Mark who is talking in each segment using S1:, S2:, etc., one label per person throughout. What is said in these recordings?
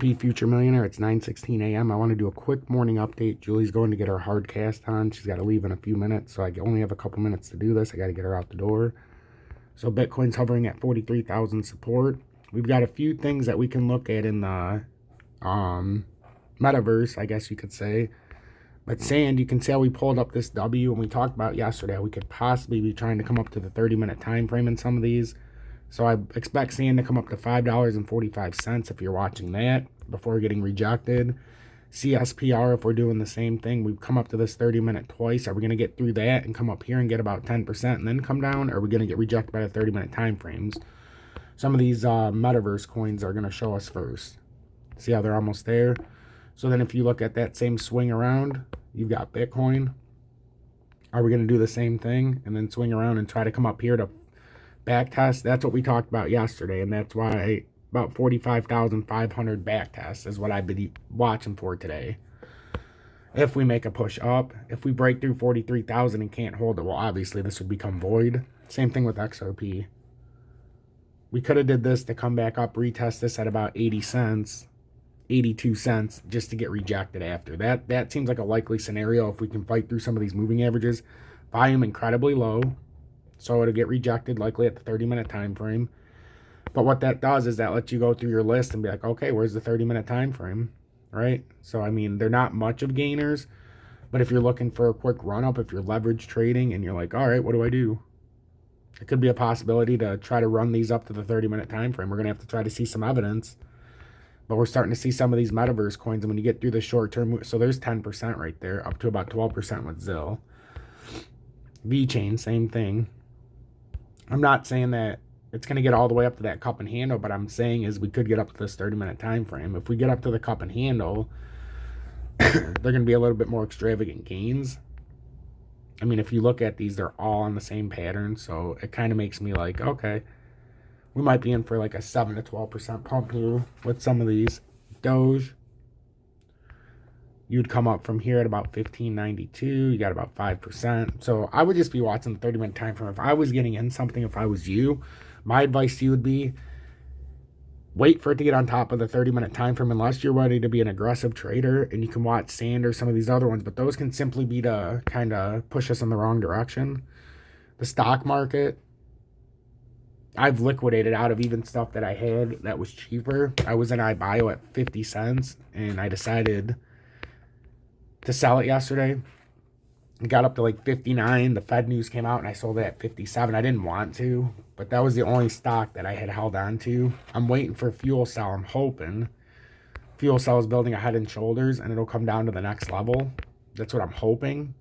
S1: Future Millionaire. It's 9:16 a.m. I want to do a quick morning update. Julie's going to get her hard cast on. She's got to leave in a few minutes, so I only have a couple minutes to do this. I got to get her out the door. So Bitcoin's hovering at 43,000 support. We've got a few things that we can look at in the metaverse, I guess you could say. But Sand, you can see how we pulled up this W, and we talked about yesterday we could possibly be trying to come up to the 30-minute time frame in some of these. So I expect Sand to come up to $5.45 if you're watching that before getting rejected. CSPR, if we're doing the same thing, we've come up to this 30-minute twice. Are we going to get through that and come up here and get about 10% and then come down? Or are we going to get rejected by the 30-minute time frames? Some of these metaverse coins are going to show us first. See how they're almost there? So then if you look at that same swing around, you've got Bitcoin. Are we going to do the same thing and then swing around and try to come up here to back test? That's what we talked about yesterday, and that's why about 45,500 back tests is what I've been watching for today. If we make a push up, if we break through 43,000 and can't hold it, well, obviously this would become void. Same thing with XRP. We could have did this to come back up, retest this at about 80 cents, 82 cents, just to get rejected after. That seems like a likely scenario if we can fight through some of these moving averages. Volume incredibly low, so it'll get rejected likely at the 30-minute time frame. But what that does is that lets you go through your list and be like, okay, where's the 30-minute time frame, right? So, I mean, they're not much of gainers, but if you're looking for a quick run-up, if you're leverage trading and you're like, all right, what do I do? It could be a possibility to try to run these up to the 30-minute time frame. We're going to have to try to see some evidence, but we're starting to see some of these metaverse coins, and when you get through the short-term, so there's 10% right there, up to about 12% with ZIL. VeChain, same thing. I'm not saying that it's going to get all the way up to that cup and handle, but I'm saying is we could get up to this 30-minute time frame. If we get up to the cup and handle, they're going to be a little bit more extravagant gains. I mean, if you look at these, they're all on the same pattern, so it kind of makes me like, okay, we might be in for like a 7 to 12% pump here with some of these. Doge, you'd come up from here at about 1592. You got about 5%. So I would just be watching the 30-minute time frame. If I was getting in something, if I was you, my advice to you would be wait for it to get on top of the 30-minute time frame unless you're ready to be an aggressive trader, and you can watch Sand or some of these other ones, but those can simply be to kind of push us in the wrong direction. The stock market, I've liquidated out of even stuff that I had that was cheaper. I was in iBio at 50 cents, and I decided to sell it yesterday. It got up to like 59. The Fed news came out and I sold it at 57. I didn't want to, but that was the only stock that I had held on to. I'm waiting for Fuel Cell. I'm hoping Fuel Cell is building a head and shoulders and it'll come down to the next level. That's what I'm hoping,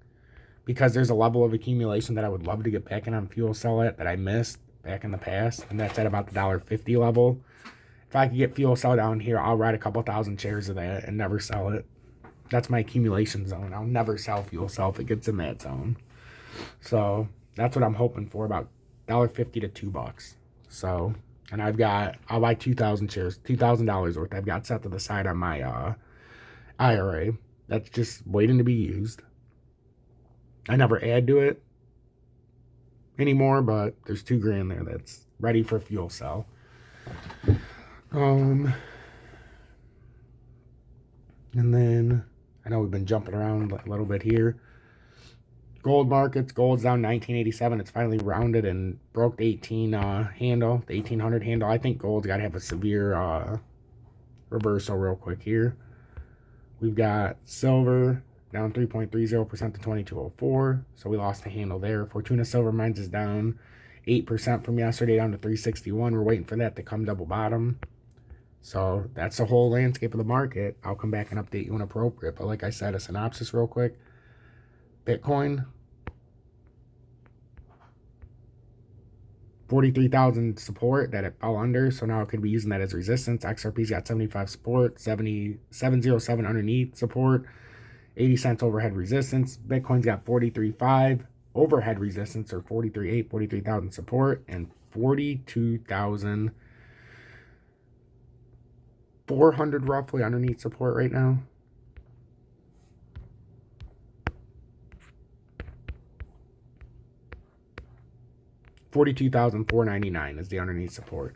S1: because there's a level of accumulation that I would love to get back in on Fuel Cell at that I missed back in the past, and that's at about the $1.50 level. If I could get Fuel Cell down here, I'll write a couple thousand shares of that and never sell it. That's my accumulation zone. I'll never sell Fuel Cell if it gets in that zone. So that's what I'm hoping for, about $1.50 to $2. So, and I'll buy 2,000 shares, $2,000 worth. I've got set to the side on my IRA. That's just waiting to be used. I never add to it anymore, but there's $2,000 there that's ready for Fuel Cell. And then I know we've been jumping around a little bit here. Gold markets, gold's down 1987. It's finally rounded and broke the 1800 handle. I think gold's got to have a severe reversal real quick here. We've got silver down 3.30% to 2204. So we lost the handle there. Fortuna Silver Mines is down 8% from yesterday down to 361. We're waiting for that to come double bottom. So that's the whole landscape of the market. I'll come back and update you when appropriate. But like I said, a synopsis real quick. Bitcoin, 43,000 support that it fell under. So now it could be using that as resistance. XRP's got 75 support, 707 underneath support, 80 cents overhead resistance. Bitcoin's got 43.5 overhead resistance, or 43.8, 43,000 support, and 42,000 400 roughly underneath support right now. $42,499 is the underneath support.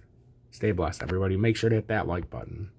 S1: Stay blessed, everybody. Make sure to hit that like button.